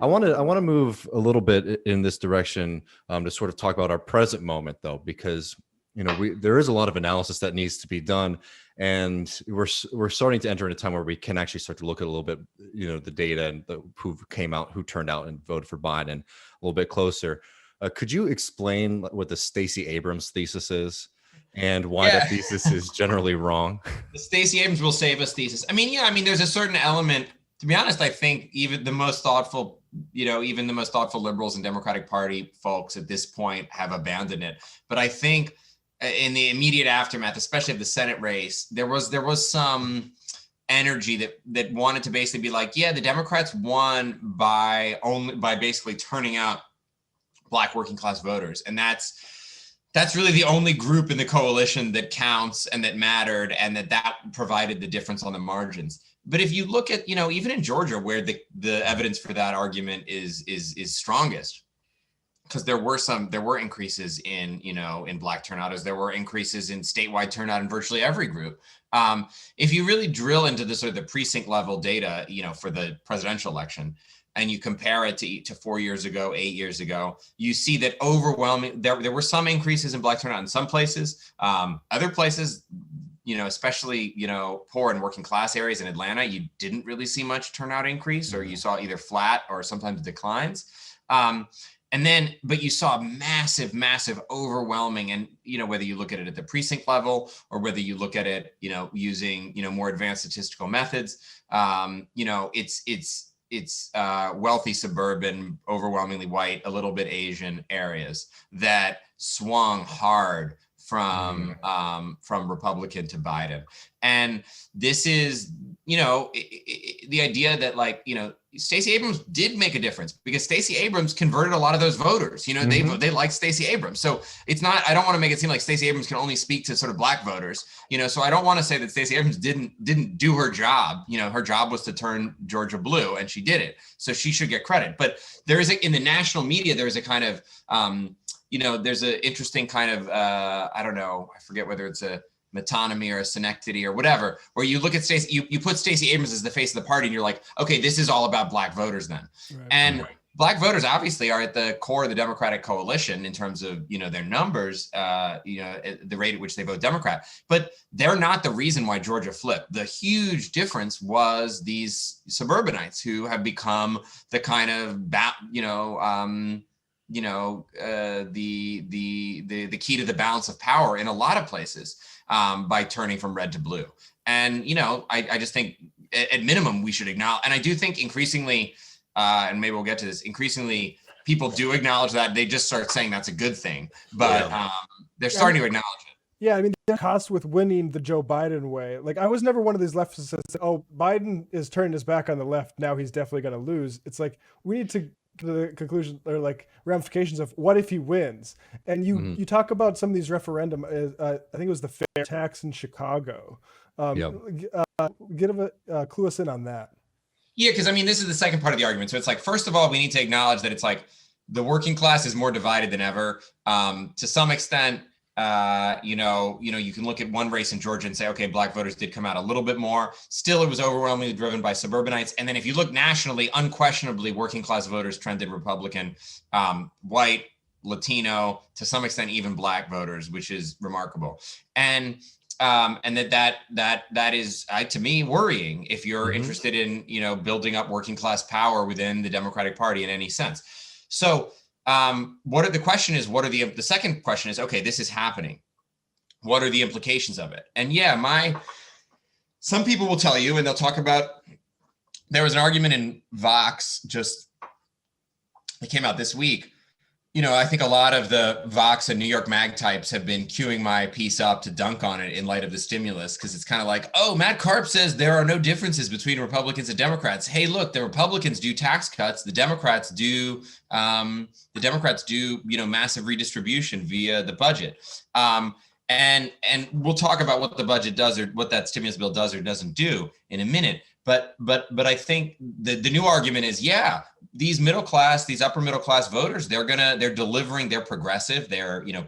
I want to move a little bit in this direction, to sort of talk about our present moment, though, because there is a lot of analysis that needs to be done, and we're starting to enter in a time where we can actually start to look at a little bit, the data and who turned out and voted for Biden a little bit closer. Could you explain what the Stacey Abrams thesis is and why that thesis is generally wrong? The Stacey Abrams will save us thesis. There's a certain element. To be honest, I think even the most thoughtful liberals and Democratic Party folks at this point have abandoned it. But I think in the immediate aftermath, especially of the Senate race, there was some energy that wanted to basically be like, yeah, the Democrats won by basically turning out Black working class voters, and that's really the only group in the coalition that counts and that mattered, and that provided the difference on the margins. But if you look at, even in Georgia, where the evidence for that argument is strongest, because there were increases in Black turnout, as there were increases in statewide turnout in virtually every group. If you really drill into the sort of the precinct level data, for the presidential election, and you compare it to 4 years ago, 8 years ago, you see that overwhelming, there were some increases in Black turnout in some places. Other places, especially, poor and working class areas in Atlanta, you didn't really see much turnout increase, or you saw either flat or sometimes declines. But you saw massive, overwhelming, and, whether you look at it at the precinct level or whether you look at it, using, more advanced statistical methods, it's wealthy, suburban, overwhelmingly white, a little bit Asian areas that swung hard from Republican to Biden. And this is, the idea that Stacey Abrams did make a difference, because Stacey Abrams converted a lot of those voters. They like Stacey Abrams. So it's not, I don't want to make it seem like Stacey Abrams can only speak to sort of Black voters, so I don't want to say that Stacey Abrams didn't do her job. Her job was to turn Georgia blue, and she did it. So she should get credit. But there is in the national media, there is a kind of, there's an interesting kind of, I don't know, I forget whether it's a metonymy or a synecdoche or whatever, where you look at Stacey, you put Stacey Abrams as the face of the party, and you're like, okay, this is all about Black voters then. Right. And Black voters obviously are at the core of the Democratic coalition in terms of, their numbers, the rate at which they vote Democrat, but they're not the reason why Georgia flipped. The huge difference was these suburbanites who have become the kind of, the key to the balance of power in a lot of places, by turning from red to blue. And, I just think at minimum we should acknowledge, and I do think increasingly, and maybe we'll get to this, increasingly people do acknowledge that. They just start saying that's a good thing, but they're starting to acknowledge it. Yeah, the cost with winning the Joe Biden way. Like, I was never one of these leftists that said, oh, Biden is turning his back on the left, now he's definitely going to lose. It's like, we need to the conclusion, or like ramifications of what if he wins. And you talk about some of these referendum, I think it was the fair tax in Chicago. Clue us in on that. Yeah, because this is the second part of the argument. So it's like, first of all, we need to acknowledge that it's like the working class is more divided than ever. To some extent, you can look at one race in Georgia and say, okay, Black voters did come out a little bit more. Still, it was overwhelmingly driven by suburbanites. And then if you look nationally, unquestionably, working class voters trended Republican, white, Latino, to some extent, even Black voters, which is remarkable. And that is, to me, worrying if you're interested in, building up working class power within the Democratic Party in any sense. So, the second question is, okay, this is happening. What are the implications of it? And some people will tell you, and they'll talk about, there was an argument in Vox that came out this week. I think a lot of the Vox and New York Mag types have been queuing my piece up to dunk on it in light of the stimulus, because it's kind of like, oh, Matt Karp says there are no differences between Republicans and Democrats. Hey, look, the Republicans do tax cuts. The Democrats do massive redistribution via the budget. And we'll talk about what the budget does, or what that stimulus bill does or doesn't do in a minute. But I think the new argument is, yeah, these upper middle class voters, they're delivering, they're progressive.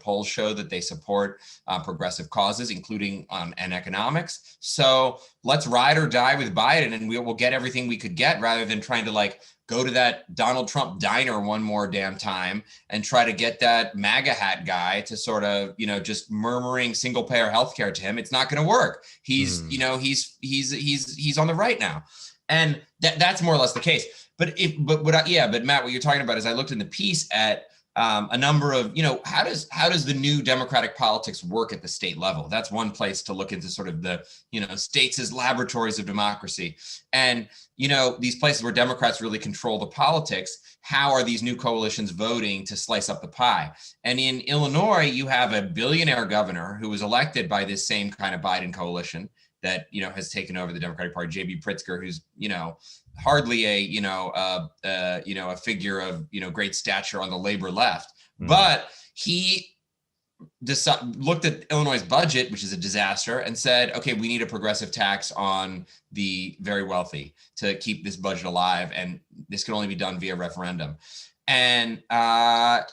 Polls show that they support progressive causes, including in economics. So let's ride or die with Biden and we'll get everything we could get, rather than trying to like go to that Donald Trump diner one more damn time and try to get that MAGA hat guy to sort of, just murmuring single payer healthcare to him. It's not going to work. He's on the right now. And that's more or less the case. But Matt, what you're talking about is, I looked in the piece at a number of, how does the new democratic politics work at the state level? That's one place to look into sort of the, states as laboratories of democracy. And, these places where Democrats really control the politics, how are these new coalitions voting to slice up the pie? And in Illinois, you have a billionaire governor who was elected by this same kind of Biden coalition that, has taken over the Democratic Party, J.B. Pritzker, who's, hardly a figure of, great stature on the labor left. But he looked at Illinois' budget, which is a disaster, and said, okay, we need a progressive tax on the very wealthy to keep this budget alive. And this can only be done via referendum. And the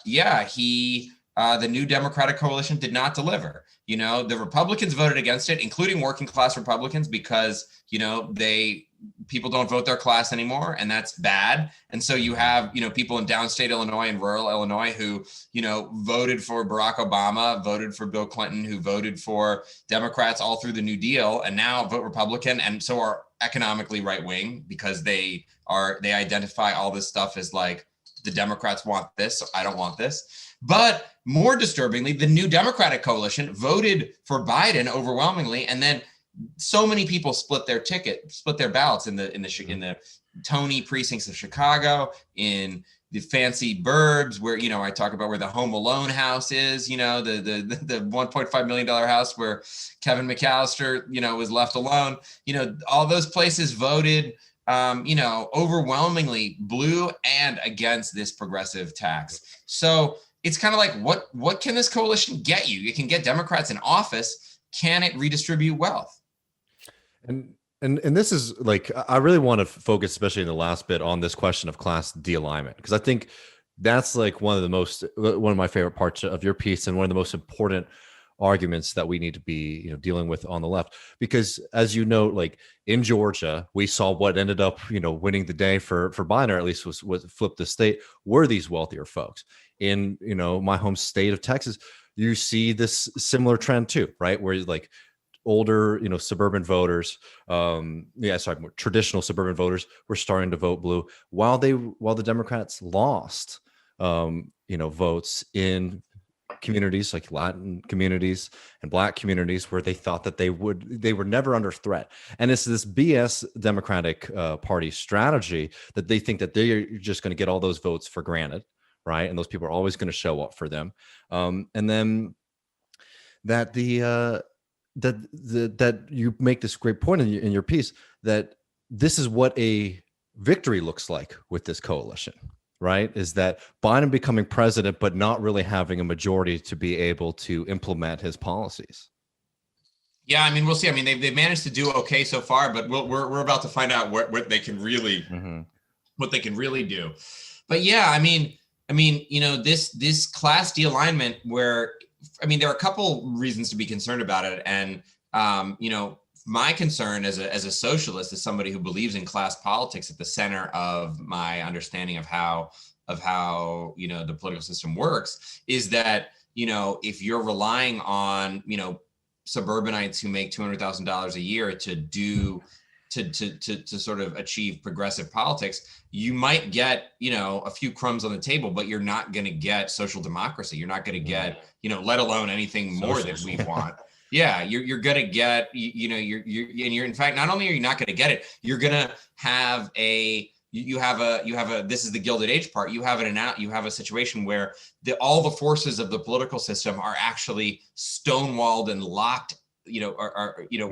new Democratic coalition did not deliver. The Republicans voted against it, including working class Republicans, because, people don't vote their class anymore, and that's bad. And so you have, people in downstate Illinois and rural Illinois who, voted for Barack Obama, voted for Bill Clinton, who voted for Democrats all through the New Deal, and now vote Republican, and so are economically right wing, because they identify all this stuff as like, the Democrats want this, so I don't want this. But more disturbingly, the new Democratic coalition voted for Biden overwhelmingly, and then so many people split their ballots in the Tony precincts of Chicago, in the fancy burbs where, I talk about where the Home Alone house is, the $1.5 million house where Kevin McAllister, was left alone. All those places voted, overwhelmingly blue and against this progressive tax. So it's kind of like, what can this coalition get you? It can get Democrats in office. Can it redistribute wealth? And this is like, I really want to focus, especially in the last bit, on this question of class de-alignment, because I think that's like one of my favorite parts of your piece, and one of the most important arguments that we need to be, dealing with on the left. Because as you know, like in Georgia, we saw what ended up, winning the day for Biden, or at least was flipped the state, were these wealthier folks. In, my home state of Texas, you see this similar trend too, right? Where like older, suburban voters, more traditional suburban voters were starting to vote blue, while the Democrats lost, votes in communities like Latin communities and Black communities, where they thought that they were never under threat. And it's this BS Democratic Party strategy that they think that they're just going to get all those votes for granted, right? And those people are always going to show up for them. And then that that you make this great point in your piece, that this is what a victory looks like with this coalition, right? Is that Biden becoming president, but not really having a majority to be able to implement his policies. Yeah, I mean, we'll see. I mean, they've managed to do okay so far, but we're about to find out what they can really what they can really do. But yeah, I mean, this class de-alignment, where, I mean, there are a couple reasons to be concerned about it. And, my concern as a socialist, as somebody who believes in class politics at the center of my understanding of how the political system works, is that, if you're relying on, suburbanites who make $200,000 a year to sort of achieve progressive politics, you might get, a few crumbs on the table, but you're not going to get social democracy. You're not going to get, let alone anything more that we want. Yeah, you're going to get, you're in fact, not only are you not going to get it, you're going to have this is the Gilded Age part. You have a situation where all the forces of the political system are actually stonewalled and locked,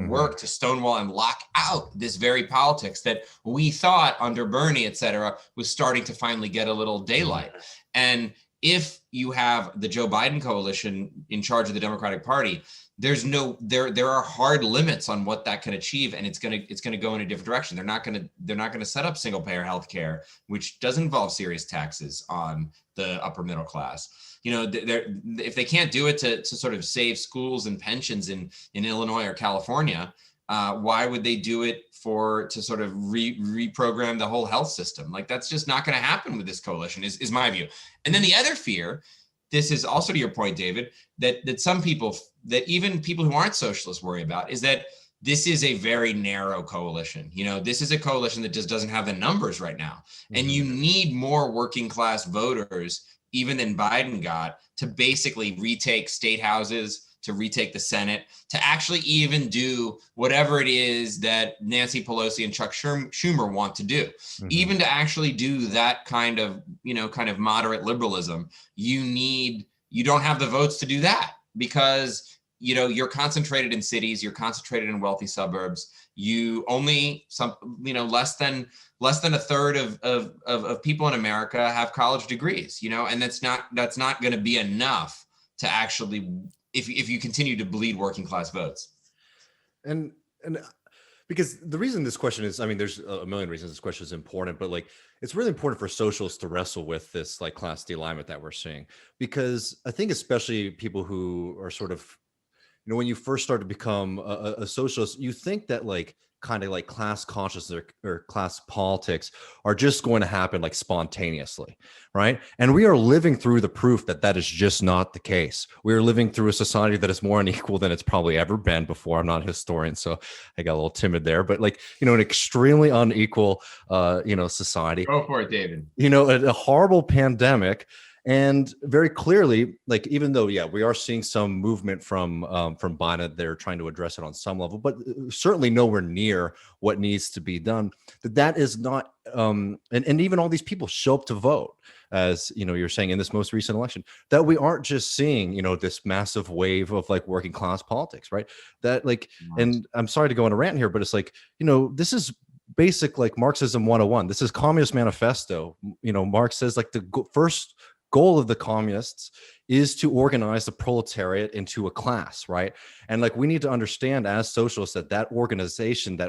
work to stonewall and lock out this very politics that we thought under Bernie, et cetera, was starting to finally get a little daylight. And if you have the Joe Biden coalition in charge of the Democratic Party, there are hard limits on what that can achieve, and it's gonna go in a different direction. They're not gonna set up single payer healthcare, which does involve serious taxes on the upper middle class. If they can't do it to sort of save schools and pensions in Illinois or California, Why would they do it to sort of reprogram the whole health system? Like, that's just not going to happen with this coalition, is my view. And then the other fear, this is also to your point, David, that some people, that even people who aren't socialists worry about, is that this is a very narrow coalition. This is a coalition that just doesn't have the numbers right now. Mm-hmm. And you need more working class voters, even than Biden got, to basically retake state houses, to retake the Senate, to actually even do whatever it is that Nancy Pelosi and Chuck Schumer want to do. Mm-hmm. Even to actually do that kind of moderate liberalism, you don't have the votes to do that, because you're concentrated in cities, you're concentrated in wealthy suburbs. You only less than a third of people in America have college degrees, and that's not going to be enough to actually, if you continue to bleed working class votes. And because the reason this question is, there's a million reasons this question is important, but like, it's really important for socialists to wrestle with this like class alignment that we're seeing, because I think especially people who are sort of, when you first start to become a socialist, you think that like kind of like class consciousness or class politics are just going to happen like spontaneously, right? And we are living through the proof that is just not the case. We are living through a society that is more unequal than it's probably ever been before. I'm not a historian, so I got a little timid there, but like, an extremely unequal, society. Go for it, David. A horrible pandemic. And very clearly, like, even though, we are seeing some movement from Biden, they're trying to address it on some level, but certainly nowhere near what needs to be done. That is not, and even all these people show up to vote, as you're saying in this most recent election, that we aren't just seeing, this massive wave of like working class politics, right? That like, and I'm sorry to go on a rant here, but it's like, this is basic like Marxism 101. This is Communist Manifesto. Marx says like the first goal of the communists is to organize the proletariat into a class, right? And like, we need to understand as socialists that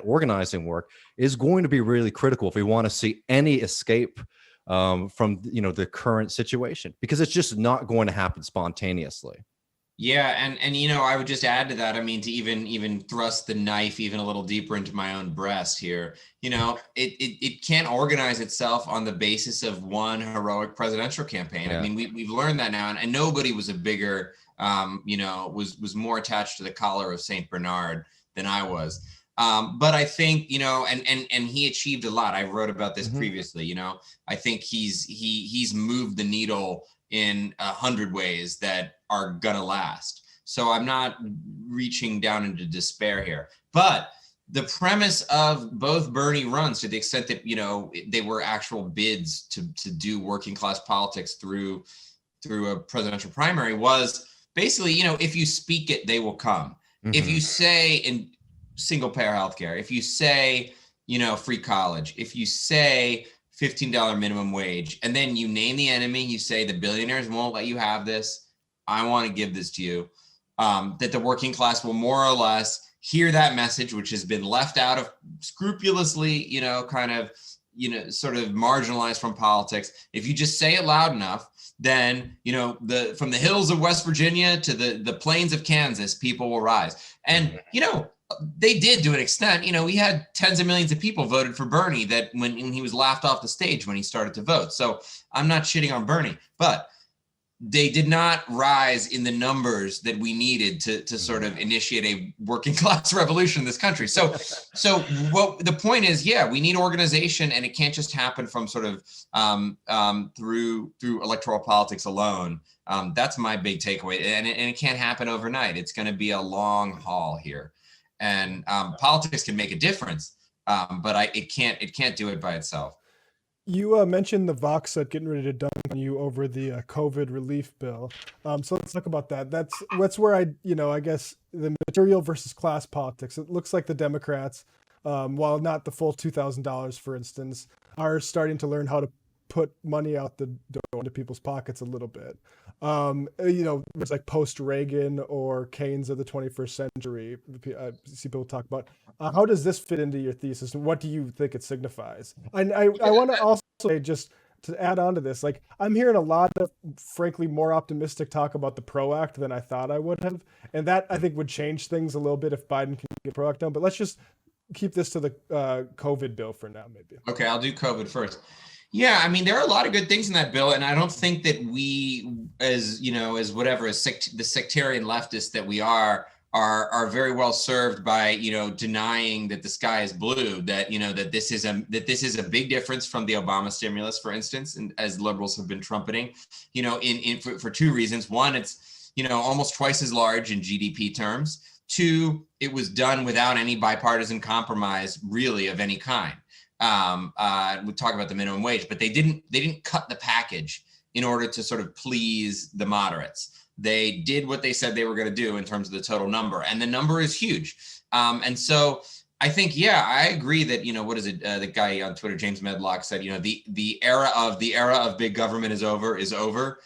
organizing work is going to be really critical if we want to see any escape from the current situation, because it's just not going to happen spontaneously. Yeah, and I would just add to that. To even thrust the knife even a little deeper into my own breast here. It can't organize itself on the basis of one heroic presidential campaign. Yeah. We've learned that now, and nobody was a bigger, was more attached to the collar of Saint Bernard than I was. But I think, and he achieved a lot. I wrote about this previously. I think he's moved the needle in 100 ways that are gonna last. So I'm not reaching down into despair here. But the premise of both Bernie runs, to the extent that they were actual bids to do working class politics through a presidential primary, was basically, if you speak it, they will come. If you say in single payer healthcare, if you say free college, if you say $15 minimum wage, and then you name the enemy, you say the billionaires won't let you have this, I want to give this to you, that the working class will more or less hear that message, which has been left out of scrupulously, sort of marginalized from politics. If you just say it loud enough, then, from the hills of West Virginia to the plains of Kansas, people will rise. And, they did to an extent. We had tens of millions of people voted for Bernie that when he was laughed off the stage when he started to vote. So I'm not shitting on Bernie, but they did not rise in the numbers that we needed to sort of initiate a working class revolution in this country. So what the point is, we need organization, and it can't just happen from sort of through electoral politics alone. That's my big takeaway, and it can't happen overnight. It's going to be a long haul here. And politics can make a difference, but it can't do it by itself. You mentioned the Vox getting ready to dunk on you over the COVID relief bill. So let's talk about that. That's where I guess the material versus class politics. It looks like the Democrats, while not the full $2,000, for instance, are starting to learn how to put money out the door into people's pockets a little bit. It's like post-Reagan or Keynes of the 21st century. I see people talk about. How does this fit into your thesis, and what do you think it signifies? And I want to also say, just to add on to this, like I'm hearing a lot of, frankly, more optimistic talk about the PRO Act than I thought I would have, and that I think would change things a little bit if Biden can get PRO Act done. But let's just keep this to the COVID bill for now, maybe. Okay, I'll do COVID first. Yeah, I mean, there are a lot of good things in that bill, and I don't think that we, as the sectarian leftists that we are very well served by, denying that the sky is blue, that this is a big difference from the Obama stimulus, for instance, and as liberals have been trumpeting, for two reasons. One, it's almost twice as large in GDP terms. Two, it was done without any bipartisan compromise, really, of any kind. We'll talk about the minimum wage, but they didn't cut the package in order to sort of please the moderates. They did what they said they were going to do in terms of the total number, and the number is huge. And so I think, I agree that, what is it? The guy on Twitter, James Medlock, said, the era of big government is over.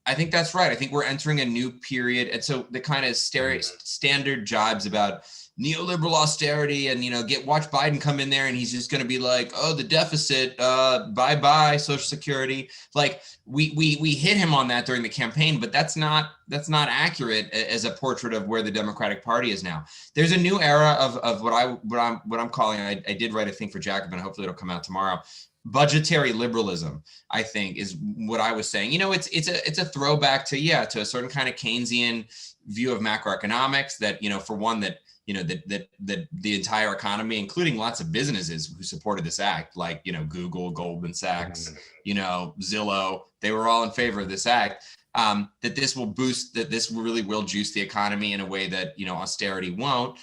I think that's right. I think we're entering a new period. And so the kind of standard jibes about neoliberal austerity and, watch Biden come in there and he's just going to be like, oh, the deficit, bye-bye Social Security. Like we hit him on that during the campaign, but that's not accurate as a portrait of where the Democratic Party is now. There's a new era of what I'm calling, I did write a thing for Jacobin, hopefully it'll come out tomorrow. Budgetary liberalism, I think, is what I was saying. It's a throwback to a certain kind of Keynesian view of macroeconomics that, for one, that the entire economy, including lots of businesses who supported this act, like, Google, Goldman Sachs, Zillow, they were all in favor of this act. That this really will juice the economy in a way that, austerity won't.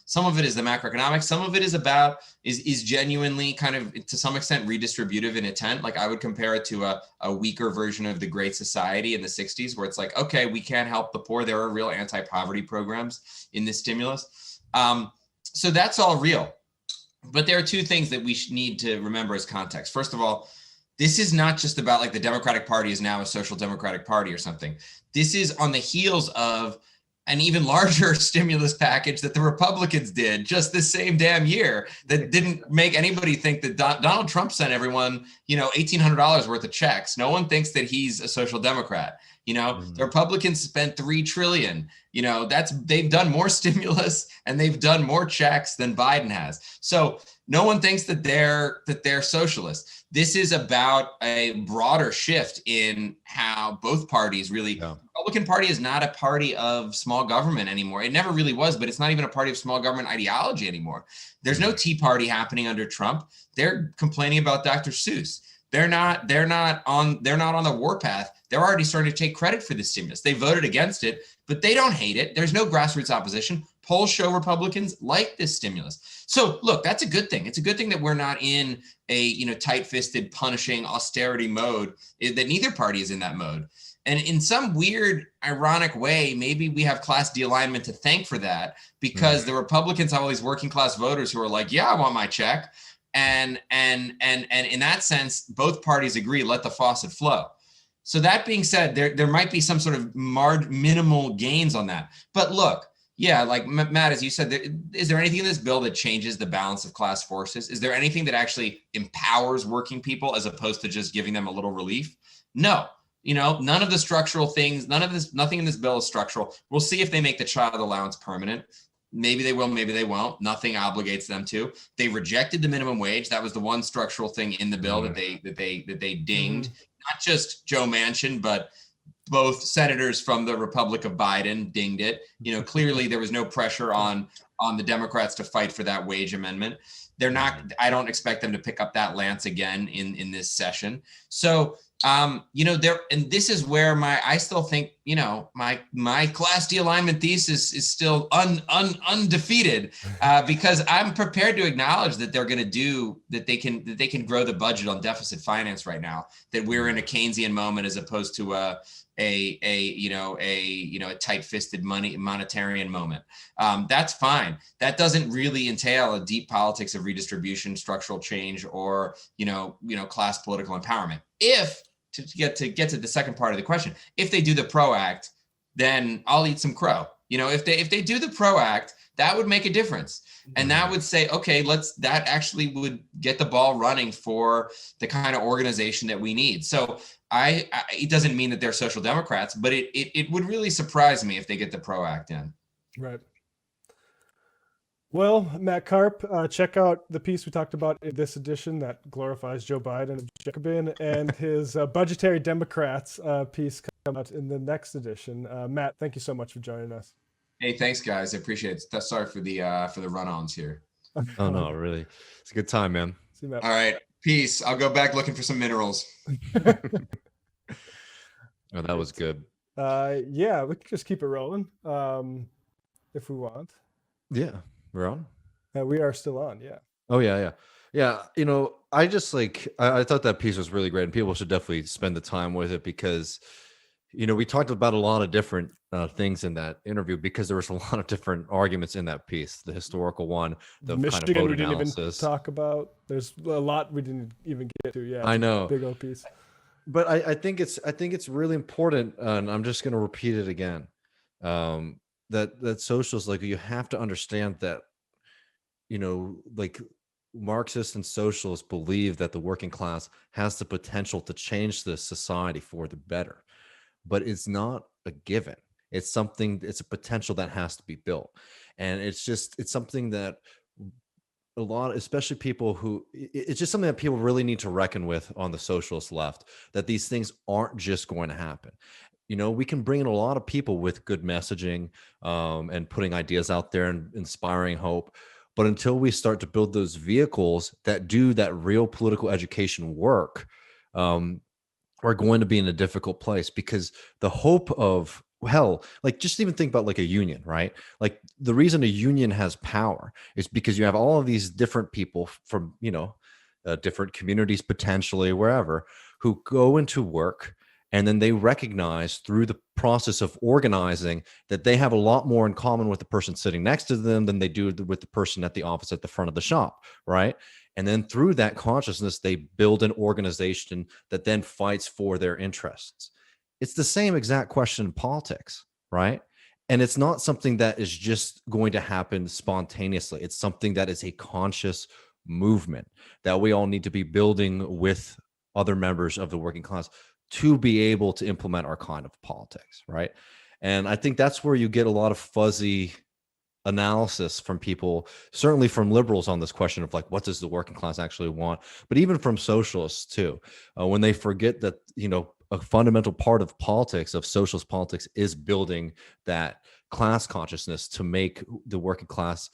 Some of it is the macroeconomics. Some of it is genuinely kind of, to some extent, redistributive in intent. Like I would compare it to a weaker version of the Great Society in the 60s, where it's like, okay, we can't help the poor. There are real anti-poverty programs in this stimulus. So that's all real. But there are two things that we need to remember as context. First of all, this is not just about like the Democratic Party is now a social democratic party or something. This is on the heels of an even larger stimulus package that the Republicans did just this same damn year that didn't make anybody think that Donald Trump sent everyone, $1,800 worth of checks. No one thinks that he's a social democrat. The Republicans spent $3 trillion. They've done more stimulus and they've done more checks than Biden has. So no one thinks that they're socialists. This is about a broader shift in how both parties really. The Republican Party is not a party of small government anymore. It never really was, but it's not even a party of small government ideology anymore. There's no Tea Party happening under Trump. They're complaining about Dr. Seuss. They're not on the warpath. They're already starting to take credit for this stimulus. They voted against it, but they don't hate it. There's no grassroots opposition. Polls show Republicans like this stimulus. So look, that's a good thing. It's a good thing that we're not in a tight-fisted, punishing austerity mode, that neither party is in that mode. And in some weird, ironic way, maybe we have class de-alignment to thank for that, because the Republicans have all these working class voters who are like, yeah, I want my check. And in that sense, both parties agree, let the faucet flow. So that being said, there might be some sort of minimal gains on that. But look, like Matt, as you said, is there anything in this bill that changes the balance of class forces? Is there anything that actually empowers working people as opposed to just giving them a little relief? No. None of the structural things, nothing in this bill is structural. We'll see if they make the child allowance permanent. Maybe they will, maybe they won't. Nothing obligates them to. They rejected the minimum wage. That was the one structural thing in the bill that they dinged. Not just Joe Manchin, but both senators from the Republic of Biden dinged it. Clearly there was no pressure on the Democrats to fight for that wage amendment. They're not. I don't expect them to pick up that lance again in this session. So there, and this is where I still think, my class de-alignment thesis is still undefeated, because I'm prepared to acknowledge that they're going to do that. They can grow the budget on deficit finance right now, that we're in a Keynesian moment as opposed to a tight-fisted monetarian moment. That's fine. That doesn't really entail a deep politics of redistribution, structural change, or class political empowerment. If to get to the second part of the question, if they do the PRO Act, then I'll eat some crow. If they do the PRO Act, that would make a difference. And that would say, okay, that actually would get the ball running for the kind of organization that we need. So it doesn't mean that they're social democrats, but it would really surprise me if they get the PRO Act in. Right. Well, Matt Karp, check out the piece we talked about in this edition that glorifies Joe Biden and Jacobin, and his budgetary Democrats piece come out in the next edition. Matt, thank you so much for joining us. Hey, thanks, guys. I appreciate it. Sorry for the run-ons here. Oh no, really, it's a good time, man. See you, Matt. All right, peace. I'll go back looking for some minerals. Oh, that was good. Yeah, we can just keep it rolling if we want. Yeah, we're on. We are still on, yeah. Oh yeah. You know, I just I thought that piece was really great, and people should definitely spend the time with it because, you know, we talked about a lot of different things in that interview because there was a lot of different arguments in that piece. The historical one, the Michigan, kind of vote we didn't analysis. even talk about. There's a lot we didn't even get to. Yeah, I know. Big old piece. But I think it's really important, and I'm just going to repeat it again. That socialists, like, you have to understand that, you know, like, Marxists and socialists believe that the working class has the potential to change the society for the better, but it's not a given. It's a potential that has to be built, and it's something that a lot, especially people who, it's just something that people really need to reckon with on the socialist left, that these things aren't just going to happen. You know, we can bring in a lot of people with good messaging and putting ideas out there and inspiring hope. But until we start to build those vehicles that do that real political education work, we're going to be in a difficult place, because the hope of, hell, like, just even think about like a union, right? Like, the reason a union has power is because you have all of these different people from, you know, different communities, potentially wherever, who go into work, and then they recognize through the process of organizing that they have a lot more in common with the person sitting next to them than they do with the person at the office at the front of the shop, right? And then through that consciousness, they build an organization that then fights for their interests. It's the same exact question in politics, right? And it's not something that is just going to happen spontaneously. It's something that is a conscious movement that we all need to be building with other members of the working class to be able to implement our kind of politics, right? And I think that's where you get a lot of fuzzy analysis from people, certainly from liberals, on this question of, like, what does the working class actually want? But even from socialists too, when they forget that, you know, a fundamental part of politics, of socialist politics, is building that class consciousness to make the working class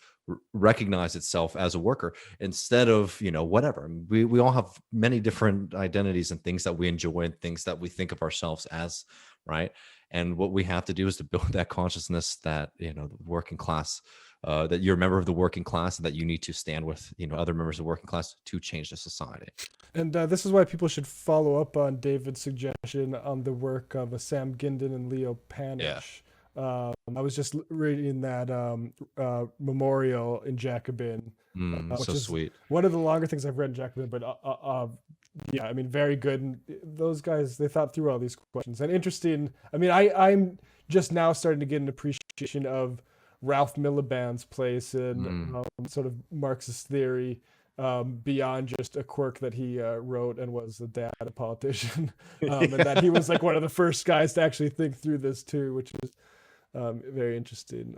recognize itself as a worker, instead of, you know, whatever. We all have many different identities and things that we enjoy and things that we think of ourselves as, right? And what we have to do is to build that consciousness that, you know, the working class, that you're a member of the working class, and that you need to stand with, you know, other members of the working class to change the society. And this is why people should follow up on David's suggestion on the work of Sam Gindin and Leo Panish. Yeah. I was just reading that memorial in Jacobin, which So is sweet. one of the longer things I've read in Jacobin, but yeah, I mean, very good. And those guys, they thought through all these questions. And interesting, I mean, I'm just now starting to get an appreciation of Ralph Miliband's place in sort of Marxist theory, beyond just a quirk that he wrote and was the dad of a politician, and that he was like one of the first guys to actually think through this too, which is very interesting.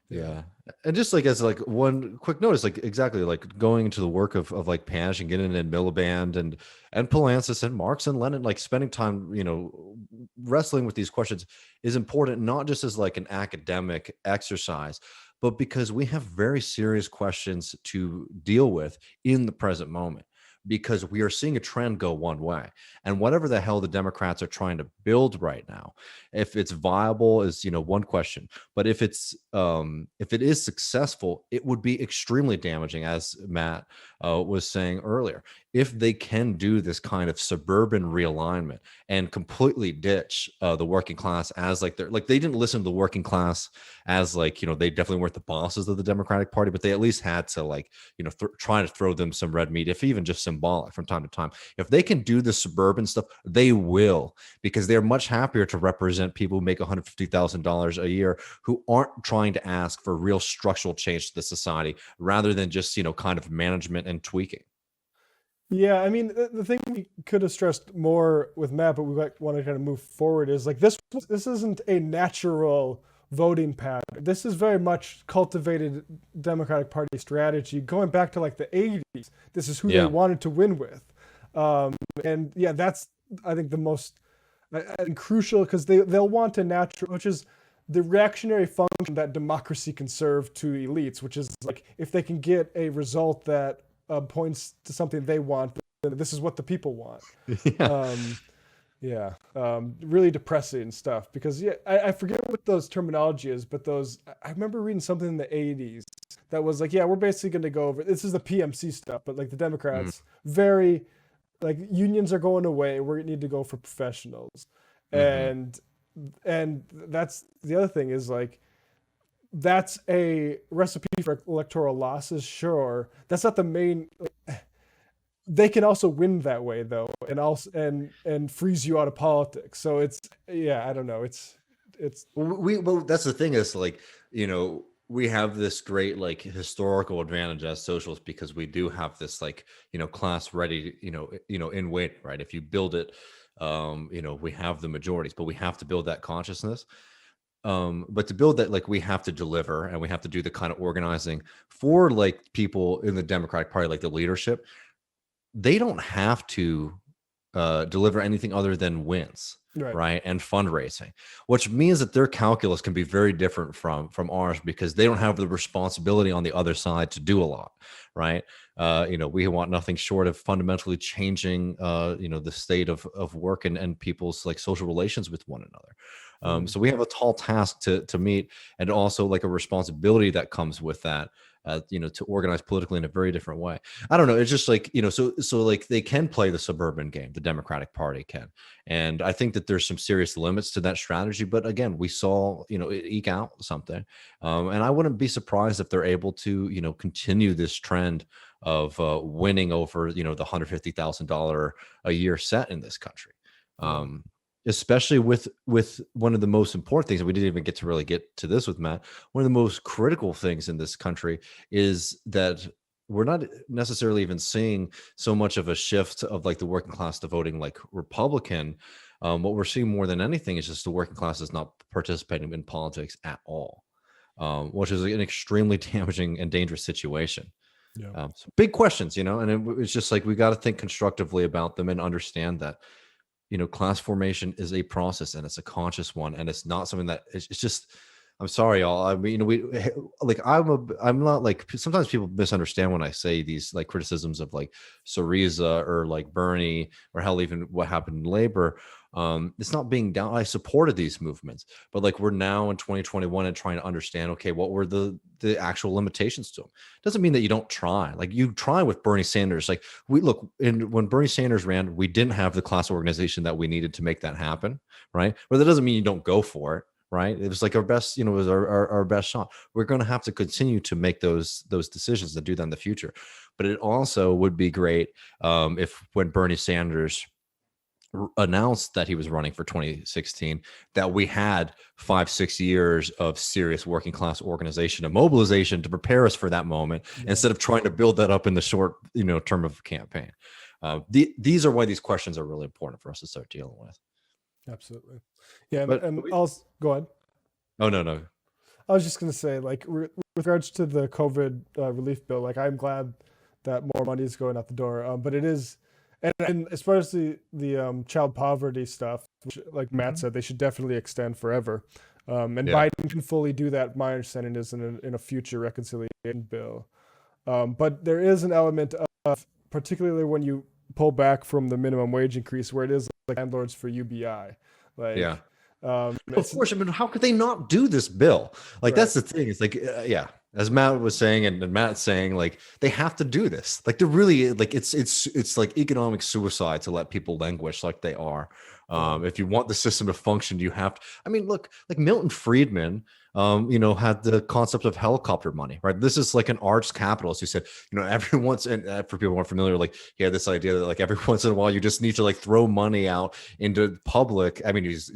Yeah. And just like, as like one quick notice, like, exactly, like, going into the work of like Panish and getting in Miliband and Polancis and Marx and Lenin, like, spending time, you know, wrestling with these questions is important, not just as like an academic exercise, but because we have very serious questions to deal with in the present moment, because we are seeing a trend go one way. And whatever the hell the Democrats are trying to build right now, if it's viable is, you know, one question. But if it is successful, it would be extremely damaging, as Matt was saying earlier. If they can do this kind of suburban realignment and completely ditch the working class as like they didn't listen to the working class as like, they definitely weren't the bosses of the Democratic Party, but they at least had to like, try to throw them some red meat, if even just symbolic from time to time. If they can do the suburban stuff, they will, because they're much happier to represent people who make $150,000 a year who aren't trying to ask for real structural change to the society rather than just, kind of management and tweaking. Yeah, I mean, the thing we could have stressed more with Matt, but we want to kind of move forward is like this isn't a natural voting pattern. This is very much cultivated Democratic Party strategy going back to like the 80s. This is who they wanted to win with. And yeah, that's, I think, the most crucial, because they'll want a natural, which is the reactionary function that democracy can serve to elites, which is like if they can get a result that points to something they want, then this is what the people want. Really depressing stuff, because I forget what those terminology is, but I remember reading something in the 80s that was like, we're basically going to go over, this is the PMC stuff, but like the Democrats, very like unions are going away, we need to go for professionals. And that's the other thing is like, that's a recipe for electoral losses, sure. That's not the main. They can also win that way though, and freeze you out of politics. So it's I don't know. It's well, that's the thing is like, we have this great like historical advantage as socialists because we do have this like, class ready, in waiting, right? If you build it, we have the majorities, but we have to build that consciousness. But to build that, like, we have to deliver, and we have to do the kind of organizing for like people in the Democratic Party, like the leadership. They don't have to deliver anything other than wins, right? And fundraising, which means that their calculus can be very different from ours, because they don't have the responsibility on the other side to do a lot, right? We want nothing short of fundamentally changing, the state of work and people's like social relations with one another. So we have a tall task to meet, and also like a responsibility that comes with that, to organize politically in a very different way. I don't know. It's just like, so like they can play the suburban game, the Democratic Party can. And I think that there's some serious limits to that strategy. But again, we saw, it eke out something. And I wouldn't be surprised if they're able to, continue this trend of winning over, the $150,000 a year set in this country. Especially with one of the most important things, and we didn't even get to really get to this with Matt, one of the most critical things in this country is that we're not necessarily even seeing so much of a shift of like the working class to voting like Republican. What we're seeing more than anything is just the working class is not participating in politics at all, which is an extremely damaging and dangerous situation. So big questions, and it's just like we got to think constructively about them and understand that class formation is a process, and it's a conscious one, and it's not something that it's just, I'm sorry, y'all. I mean, we like, I'm not like, sometimes people misunderstand when I say these like criticisms of like Syriza or like Bernie, or hell, even what happened in labor. It's not being down. I supported these movements, but like we're now in 2021 and trying to understand, okay, what were the actual limitations to them? Doesn't mean that you don't try. Like you try with Bernie Sanders. Like when Bernie Sanders ran, we didn't have the class organization that we needed to make that happen, right? But that doesn't mean you don't go for it, right? It was like our best, it was our best shot. We're going to have to continue to make those decisions and do that in the future. But it also would be great if when Bernie Sanders announced that he was running for 2016, that we had 5-6 years of serious working class organization and mobilization to prepare us for that moment, instead of trying to build that up in the short term of campaign. These are why these questions are really important for us to start dealing with. Absolutely. And I'll go on. Oh, no. I was just going to say, like, with regards to the COVID relief bill, like, I'm glad that more money is going out the door, but it is, and as far as the child poverty stuff, which, like Matt said, they should definitely extend forever. Biden can fully do that. My understanding is in a future reconciliation bill. But there is an element of, particularly when you pull back from the minimum wage increase, where it is like landlords for UBI. Of course. I mean, how could they not do this bill? Like, that's the thing. It's like, as Matt was saying, and Matt's saying, like, they have to do this. Like, they're really like, it's like economic suicide to let people languish like they are. If you want the system to function, you have to. I mean, look, like Milton Friedman, had the concept of helicopter money, right? This is like an arch capitalist who said, every once, and for people who aren't familiar, like he had this idea that like every once in a while you just need to like throw money out into public. I mean, he's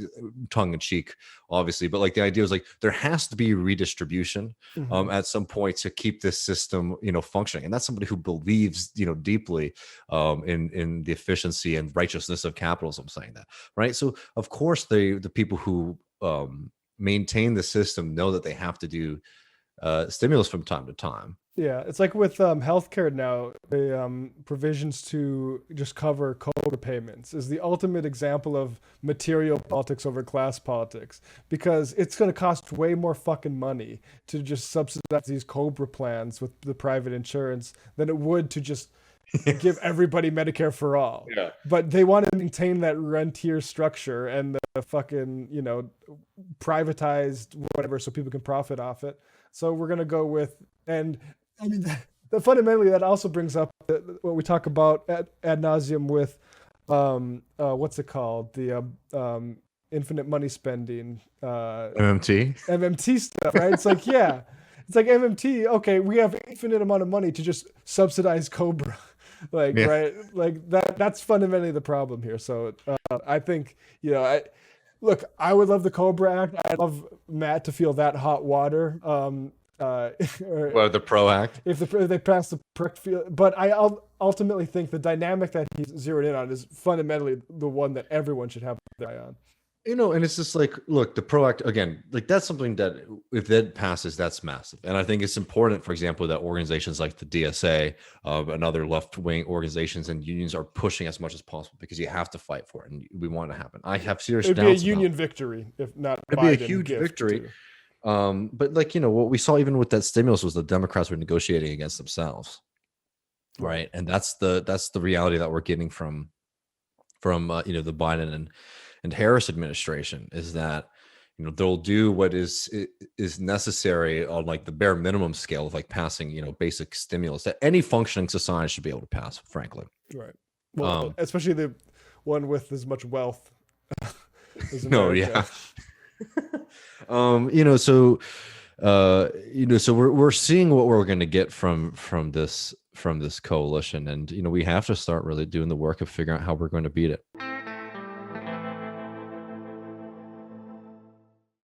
tongue in cheek, obviously, but like the idea was like there has to be redistribution at some point to keep this system, functioning. And that's somebody who believes, deeply in the efficiency and righteousness of capitalism, saying that, right? So of course the people who maintain the system know that they have to do stimulus from time to time. Yeah, it's like with healthcare now, the provisions to just cover co-payments is the ultimate example of material politics over class politics, because it's going to cost way more fucking money to just subsidize these COBRA plans with the private insurance than it would to just give everybody Medicare for all. Yeah. But they want to maintain that rentier structure and the fucking, privatized whatever so people can profit off it. So we're going to go with, and I mean, fundamentally that also brings up what we talk about ad nauseum with, what's it called? The infinite money spending. MMT stuff, right? It's like, yeah, it's like MMT. Okay, we have infinite amount of money to just subsidize COBRA. Right, like that's fundamentally the problem here. So I think, I would love the COBRA Act. I'd love Matt to feel that hot water. The PRO Act, if they pass the PRIC field, but I ultimately think the dynamic that he's zeroed in on is fundamentally the one that everyone should have their eye on. And it's just like, look, the PRO Act, again, like that's something that if that passes, that's massive. And I think it's important, for example, that organizations like the DSA and other left-wing organizations and unions are pushing as much as possible, because you have to fight for it. And we want it to happen. I have serious doubts. It'd be a union victory, if not it'd be a huge victory. But like, what we saw even with that stimulus was the Democrats were negotiating against themselves. Right. And that's the reality that we're getting from the Biden and Harris administration, is that they'll do what is necessary on like the bare minimum scale of like passing basic stimulus that any functioning society should be able to pass, frankly. Right. Well, especially the one with as much wealth as America. No, yeah. So we're seeing what we're going to get from this coalition, and we have to start really doing the work of figuring out how we're going to beat it.